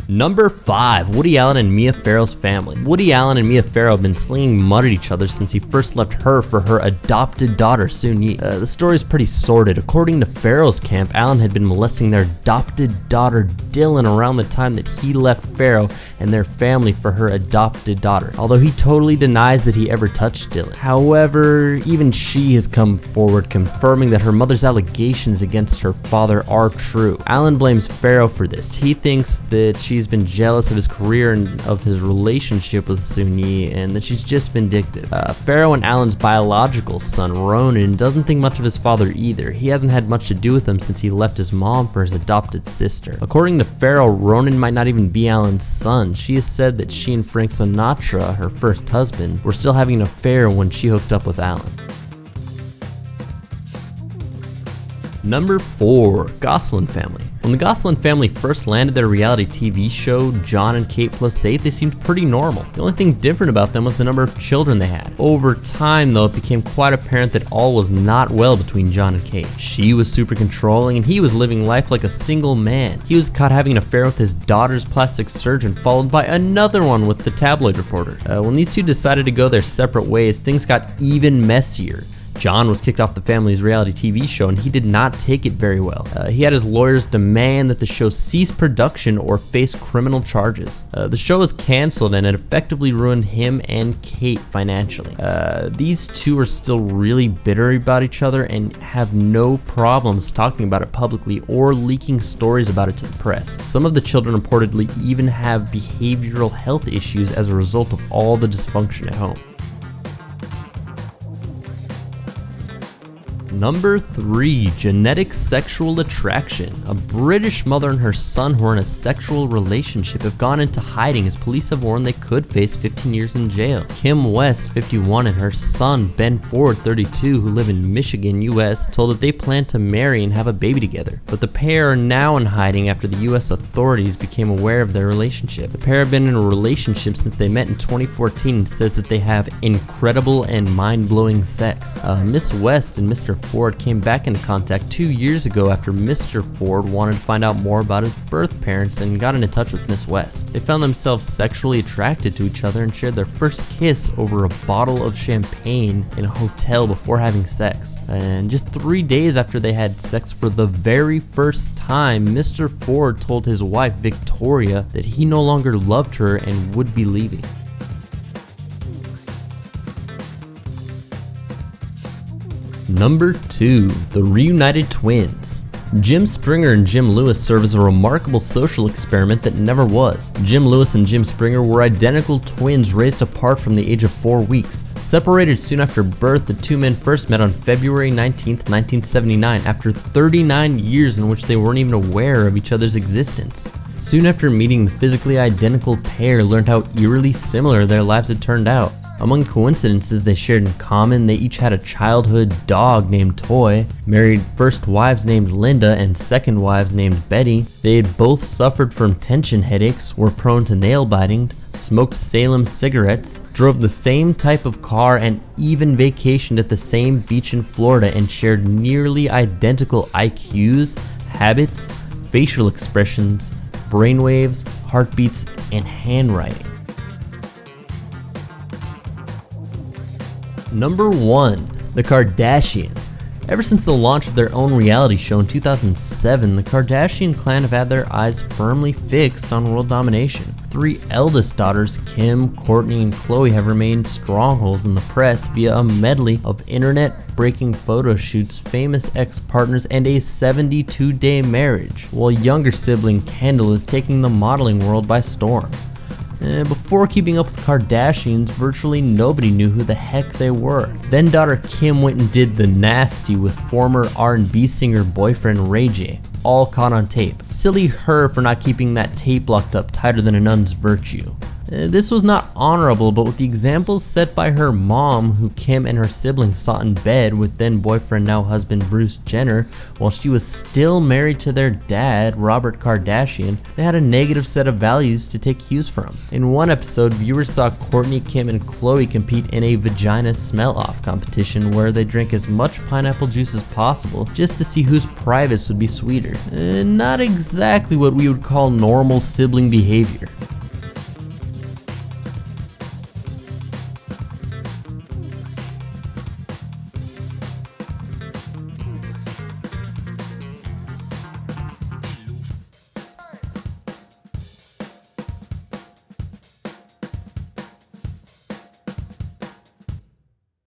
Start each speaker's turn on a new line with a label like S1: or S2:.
S1: Number 5, Woody Allen and Mia Farrow's family. Woody Allen and Mia Farrow have been slinging mud at each other since he first left her for her adopted daughter, Soon-Yi. The story is pretty sordid. According to Farrow's camp, Allen had been molesting their adopted daughter, Dylan, around the time that he left Farrow and their family for her adopted daughter, although he totally denies that he ever touched Dylan. However, even she has come forward confirming that her mother's allegations against her father are true. Allen blames Farrow for this. He thinks that she's been jealous of his career and of his relationship with Soon-Yi, and that she's just vindictive. Farrow and Allen's biological son, Ronan, doesn't think much of his father either. He hasn't had much to do with him since he left his mom for his adopted sister. According to Farrow, Ronan might not even be Allen's son. She has said that she and Frank Sinatra, her first husband, were still having an affair when she hooked up with Allen. Number 4, GOSSELIN family. When the GOSSELIN family first landed their reality TV show, John and Kate Plus 8, they seemed pretty normal. The only thing different about them was the number of children they had. Over time, though, it became quite apparent that all was not well between John and Kate. She was super controlling, and he was living life like a single man. He was caught having an affair with his daughter's plastic surgeon, followed by another one with the tabloid reporter. When these two decided to go their separate ways, things got even messier. John was kicked off the family's reality TV show, and he did not take it very well. He had his lawyers demand that the show cease production or face criminal charges. The show was canceled, and it effectively ruined him and Kate financially. These two are still really bitter about each other and have no problems talking about it publicly or leaking stories about it to the press. Some of the children reportedly even have behavioral health issues as a result of all the dysfunction at home. Number 3, genetic sexual attraction. A British mother and her son who are in a sexual relationship have gone into hiding as police have warned they could face 15 years in jail. Kim West, 51, and her son Ben Ford, 32, who live in Michigan, US, told that they plan to marry and have a baby together. But the pair are now in hiding after the US authorities became aware of their relationship. The pair have been in a relationship since they met in 2014 and says that they have incredible and mind-blowing sex. Miss West and Mr. Ford came back into contact 2 years ago after Mr. Ford wanted to find out more about his birth parents and got into touch with Miss West. They found themselves sexually attracted to each other and shared their first kiss over a bottle of champagne in a hotel before having sex. And just 3 days after they had sex for the very first time, Mr. Ford told his wife Victoria that he no longer loved her and would be leaving. Number 2, the reunited twins. Jim Springer and Jim Lewis serve as a remarkable social experiment that never was. Jim Lewis and Jim Springer were identical twins raised apart from the age of 4 weeks. Separated soon after birth, the two men first met on February 19, 1979, after 39 years in which they weren't even aware of each other's existence. Soon after meeting, the physically identical pair learned how eerily similar their lives had turned out. Among coincidences they shared in common, they each had a childhood dog named Toy, married first wives named Linda and second wives named Betty. They had both suffered from tension headaches, were prone to nail biting, smoked Salem cigarettes, drove the same type of car, and even vacationed at the same beach in Florida, and shared nearly identical IQs, habits, facial expressions, brainwaves, heartbeats, and handwriting. Number 1, the Kardashian. Ever since the launch of their own reality show in 2007, the Kardashian clan have had their eyes firmly fixed on world domination. 3 eldest daughters, Kim, Kourtney, and Khloe, have remained strongholds in the press via a medley of internet-breaking photo shoots, famous ex-partners, and a 72-day marriage, while younger sibling Kendall is taking the modeling world by storm. Before keeping up with the Kardashians, virtually nobody knew who the heck they were. Then daughter Kim went and did the nasty with former R&B singer boyfriend Ray J, all caught on tape. Silly her for not keeping that tape locked up tighter than a nun's virtue. This was not honorable, but with the examples set by her mom, who Kim and her siblings saw in bed with then boyfriend, now husband Bruce Jenner, while she was still married to their dad, Robert Kardashian, they had a negative set of values to take cues from. In one episode, viewers saw Kourtney, Kim, and Khloe compete in a vagina smell-off competition where they drank as much pineapple juice as possible just to see whose privates would be sweeter. Not exactly what we would call normal sibling behavior.